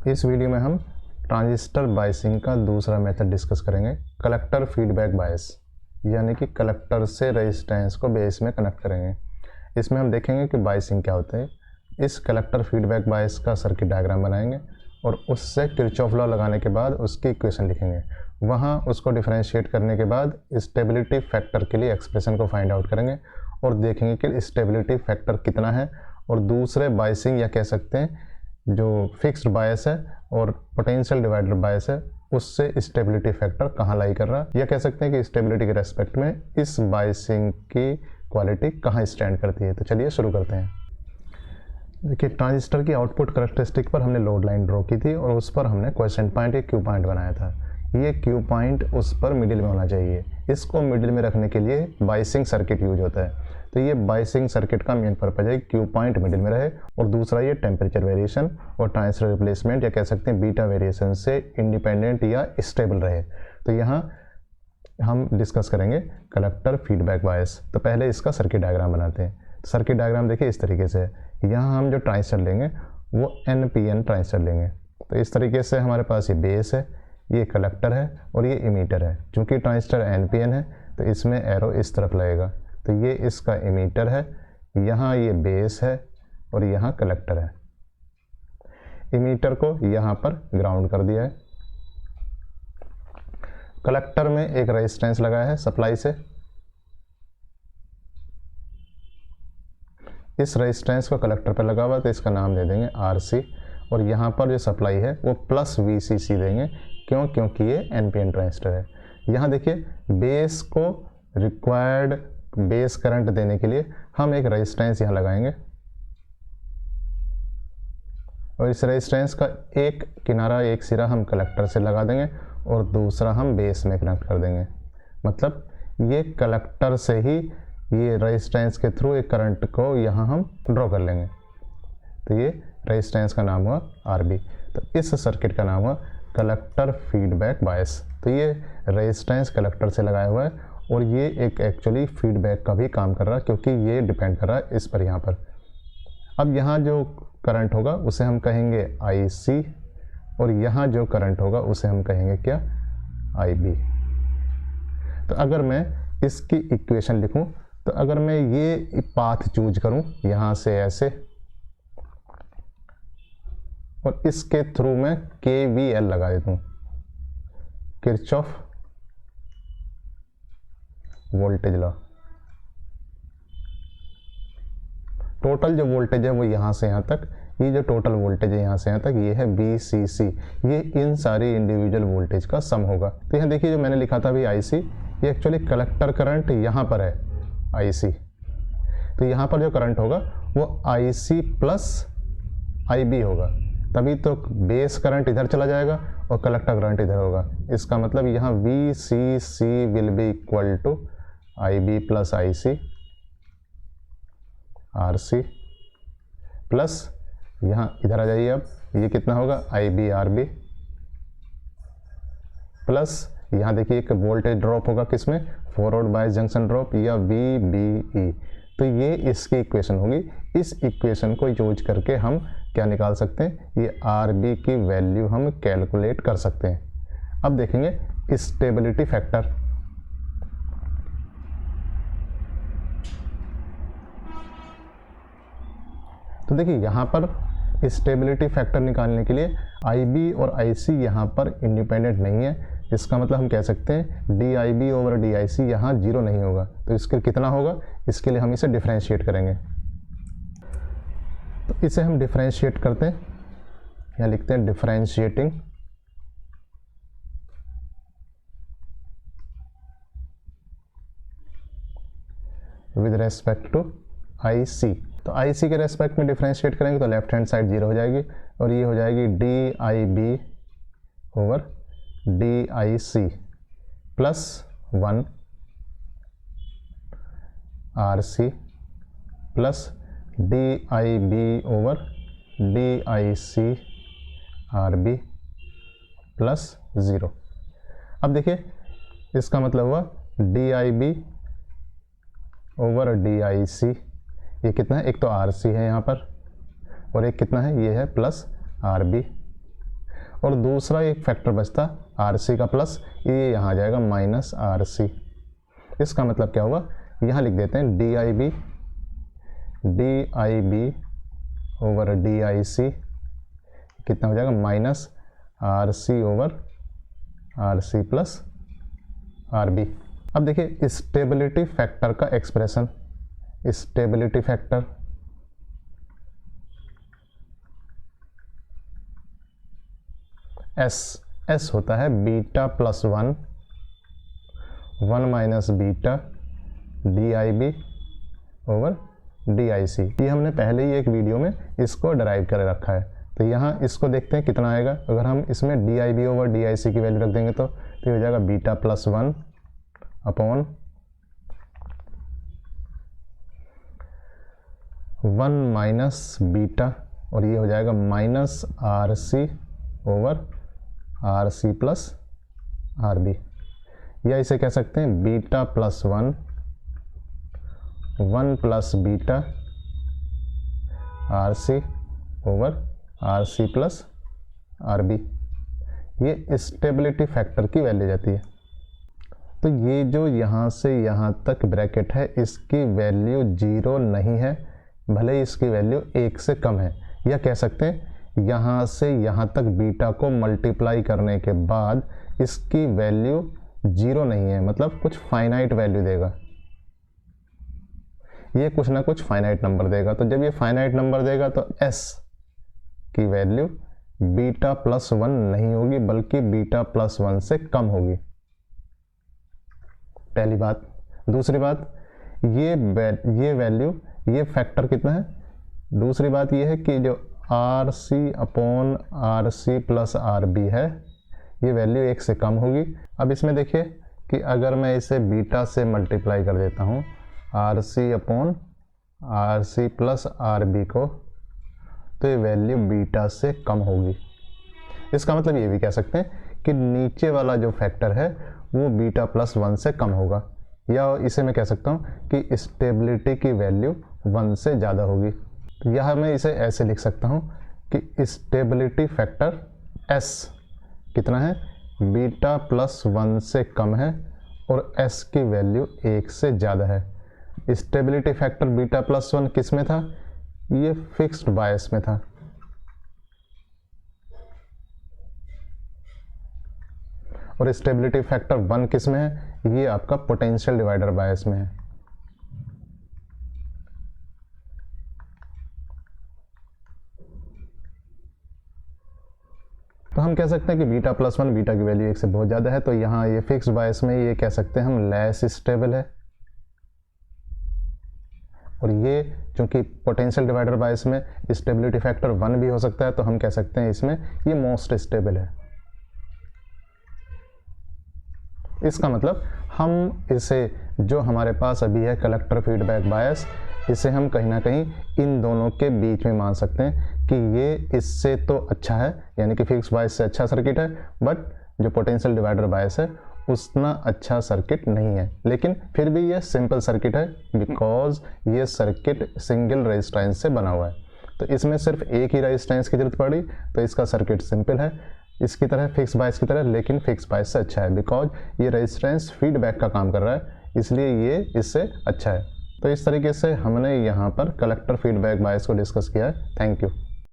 इस वीडियो में हम ट्रांजिस्टर बायसिंग का दूसरा मेथड डिस्कस करेंगे, कलेक्टर फीडबैक बायस, यानी कि कलेक्टर से रेजिस्टेंस को बेस में कनेक्ट करेंगे। इसमें हम देखेंगे कि बायसिंग क्या होता है। इस कलेक्टर फीडबैक बायस का सर्किट डायग्राम बनाएंगे और उससे किरचॉफ लॉ लगाने के बाद उसकी इक्वेशन लिखेंगे। वहाँ उसको डिफरेंशिएट करने के बाद स्टेबिलिटी फैक्टर के लिए एक्सप्रेशन को फाइंड आउट करेंगे और देखेंगे कि स्टेबिलिटी फैक्टर कितना है और दूसरे बायसिंग या कह सकते हैं जो फिक्स्ड बायस है और पोटेंशियल डिवाइडर बायस है उससे स्टेबिलिटी फैक्टर कहाँ लाई कर रहा है, या कह सकते हैं कि स्टेबिलिटी के रेस्पेक्ट में इस बायसिंग की क्वालिटी कहाँ स्टैंड करती है। तो चलिए शुरू करते हैं। देखिए, ट्रांजिस्टर की आउटपुट करैक्टरिस्टिक पर हमने लोड लाइन ड्रॉ की थी और उस पर हमने क्वेश्चन पॉइंट एक क्यू पॉइंट बनाया था। ये क्यू पॉइंट उस पर मिडिल में होना चाहिए। इसको मिडिल में रखने के लिए बायसिंग सर्किट यूज होता है। तो ये बायसिंग सर्किट का मेन पर्पज है क्यू पॉइंट मिडिल में रहे और दूसरा ये टेम्परेचर वेरिएशन और ट्रांजिस्टर रिप्लेसमेंट या कह सकते हैं बीटा वेरिएशन से इंडिपेंडेंट या स्टेबल रहे। तो यहाँ हम डिस्कस करेंगे कलेक्टर फीडबैक बायस। तो पहले इसका सर्किट डायग्राम बनाते हैं। सर्किट डायग्राम देखिए इस तरीके से है। यहाँ हम जो ट्रांजिस्टर लेंगे वो NPN ट्रांजिस्टर लेंगे। तो इस तरीके से हमारे पास ये बेस है, ये कलेक्टर है और ये इमीटर है। चूँकि ट्रांजिस्टर NPN है तो इसमें एरो इस तरफ लगेगा। तो ये इसका इमीटर है, यहाँ ये बेस है और यहाँ कलेक्टर है। इमीटर को यहाँ पर ग्राउंड कर दिया है। कलेक्टर में एक रेजिस्टेंस लगाया है सप्लाई से। इस रेजिस्टेंस को कलेक्टर पर लगा हुआ तो इसका नाम दे देंगे RC और यहाँ पर जो सप्लाई है वो प्लस VCC देंगे। क्यों? क्योंकि ये NPN ट्रांजिस्टर है। यहाँ देखिए, बेस को रिक्वायर्ड बेस करंट देने के लिए हम एक रेजिस्टेंस यहाँ लगाएंगे और इस रेजिस्टेंस का एक किनारा, एक सिरा हम कलेक्टर से लगा देंगे और दूसरा हम बेस में कनेक्ट कर देंगे। मतलब ये कलेक्टर से ही ये रेजिस्टेंस के थ्रू एक करंट को यहाँ हम ड्रॉ कर लेंगे। तो ये रेजिस्टेंस का नाम हुआ RB। तो इस सर्किट का नाम हुआ कलेक्टर फीडबैक बायस। तो ये रेजिस्टेंस कलेक्टर से लगाया हुआ है और ये एक एक्चुअली फीडबैक का भी काम कर रहा है क्योंकि ये डिपेंड कर रहा है इस पर यहाँ पर। अब यहाँ जो करंट होगा उसे हम कहेंगे IC और यहाँ जो करंट होगा उसे हम कहेंगे क्या? IB। तो अगर मैं इसकी इक्वेशन लिखूं तो अगर मैं ये पाथ चूज करूं यहाँ से ऐसे और इसके थ्रू मैं KVL लगा देता हूँ, किरचॉफ वोल्टेज लॉ। टोटल जो वोल्टेज है वो यहाँ से यहाँ तक, ये जो टोटल वोल्टेज है यहाँ से यहाँ तक, ये है VCC। ये इन सारी इंडिविजुअल वोल्टेज का सम होगा। तो यहाँ देखिए जो मैंने लिखा था अभी IC, ये एक्चुअली कलेक्टर करंट यहाँ पर है IC। तो यहाँ पर जो करंट होगा वो IC प्लस IB होगा, तभी तो बेस करंट इधर चला जाएगा और कलेक्टर करंट इधर होगा। इसका मतलब यहाँ VCC will be equal to IB plus IC RC plus यहाँ इधर आ जाइए। अब ये कितना होगा? IB RB प्लस यहाँ देखिए एक वोल्टेज ड्रॉप होगा किसमें? फॉरवर्ड बायस जंक्शन ड्रॉप या VBE। तो ये इसकी इक्वेशन होगी। इस इक्वेशन को यूज करके हम क्या निकाल सकते हैं? ये RB की वैल्यू हम कैलकुलेट कर सकते हैं। अब देखेंगे स्टेबिलिटी फैक्टर। तो देखिए यहाँ पर स्टेबिलिटी फैक्टर निकालने के लिए IB और IC यहाँ पर इंडिपेंडेंट नहीं है। इसका मतलब हम कह सकते हैं DIB ओवर DIC यहाँ जीरो नहीं होगा। तो इसके कितना होगा? इसके लिए हम इसे डिफरेंशिएट करेंगे। तो इसे हम डिफरेंशिएट करते हैं, यहाँ लिखते हैं differentiating with respect to IC। तो IC के रेस्पेक्ट में डिफरेंशिएट करेंगे तो लेफ्ट हैंड साइड जीरो हो जाएगी और ये हो जाएगी DIB over DIC plus 1 RC plus DIB over DIC RB plus 0। अब देखिए इसका मतलब हुआ DIB ओवर DIC, ये कितना है? एक तो RC है यहाँ पर और एक कितना है? ये है प्लस RB और दूसरा एक फैक्टर बचता RC का प्लस, ये यहाँ आ जाएगा माइनस RC। इसका मतलब क्या हुआ, यहाँ लिख देते हैं DIB ओवर DIC कितना हो जाएगा minus RC over RC plus RB। अब देखिए स्टेबिलिटी फैक्टर का एक्सप्रेशन, स्टेबिलिटी फैक्टर एस होता है beta plus 1 minus beta DIB over DIC। ये हमने पहले ही एक वीडियो में इसको डराइव कर रखा है। तो यहाँ इसको देखते हैं कितना आएगा। अगर हम इसमें DIB ओवर DIC की वैल्यू रख देंगे तो ये हो जाएगा beta plus 1 upon 1 minus beta, और ये हो जाएगा minus RC over RC plus RB, या इसे कह सकते हैं beta plus 1 plus beta RC over RC plus RB। ये स्टेबिलिटी फैक्टर की वैल्यू जाती है। तो ये जो यहाँ से यहाँ तक ब्रैकेट है इसकी वैल्यू 0 नहीं है, भले ही इसकी वैल्यू 1 से कम है, या कह सकते हैं यहाँ से यहाँ तक बीटा को मल्टीप्लाई करने के बाद इसकी वैल्यू 0 नहीं है, मतलब कुछ फाइनाइट वैल्यू देगा, ये कुछ ना कुछ फाइनाइट नंबर देगा। तो जब ये फाइनाइट नंबर देगा तो S की वैल्यू बीटा प्लस 1 नहीं होगी बल्कि बीटा प्लस 1 से कम होगी, पहली बात। दूसरी बात, ये वैल्यू, ये फैक्टर कितना है, दूसरी बात ये है कि जो RC upon RC plus RB है ये वैल्यू 1 से कम होगी। अब इसमें देखिए कि अगर मैं इसे बीटा से मल्टीप्लाई कर देता हूँ RC upon RC plus RB को, तो ये वैल्यू बीटा से कम होगी। इसका मतलब ये भी कह सकते हैं कि नीचे वाला जो फैक्टर है वो बीटा प्लस 1 से कम होगा, या इसे मैं कह सकता हूँ कि स्टेबिलिटी की वैल्यू 1 से ज़्यादा होगी। तो यह मैं इसे ऐसे लिख सकता हूँ कि स्टेबिलिटी फैक्टर S कितना है, बीटा प्लस 1 से कम है और S की वैल्यू 1 से ज़्यादा है। स्टेबिलिटी फैक्टर बीटा प्लस 1 किस में था, ये फिक्स्ड बायस में था। और स्टेबिलिटी फैक्टर 1 किस में है, ये आपका पोटेंशियल डिवाइडर बायस में है। तो हम कह सकते हैं कि बीटा प्लस 1 बीटा की वैल्यू 1 से बहुत ज़्यादा है, तो यहाँ ये फिक्स्ड बायस में ये कह सकते हैं हम लेस स्टेबल है। और ये चूंकि पोटेंशियल डिवाइडर बायस में स्टेबिलिटी फैक्टर 1 भी हो सकता है, तो हम कह सकते हैं इसमें ये मोस्ट स्टेबल है। इसका मतलब हम इसे, जो हमारे पास अभी है कलेक्टर फीडबैक बायस, इसे हम कहीं ना कहीं इन दोनों के बीच में मान सकते हैं कि ये इससे तो अच्छा है, यानी कि फिक्स बायस से अच्छा सर्किट है, बट जो पोटेंशियल डिवाइडर बायस है उतना अच्छा सर्किट नहीं है। लेकिन फिर भी ये सिंपल सर्किट है बिकॉज ये सर्किट सिंगल रेजिस्टेंस से बना हुआ है। तो इसमें सिर्फ एक ही रेजिस्टेंस की जरूरत पड़ी, तो इसका सर्किट सिंपल है, इसकी तरह फिक्स बायस की तरह, लेकिन फिक्स बायस से अच्छा है बिकॉज ये रेजिस्टेंस फीडबैक का काम कर रहा है, इसलिए ये इससे अच्छा है। तो इस तरीके से हमने यहाँ पर कलेक्टर फीडबैक बायस को डिस्कस किया है। Thank you.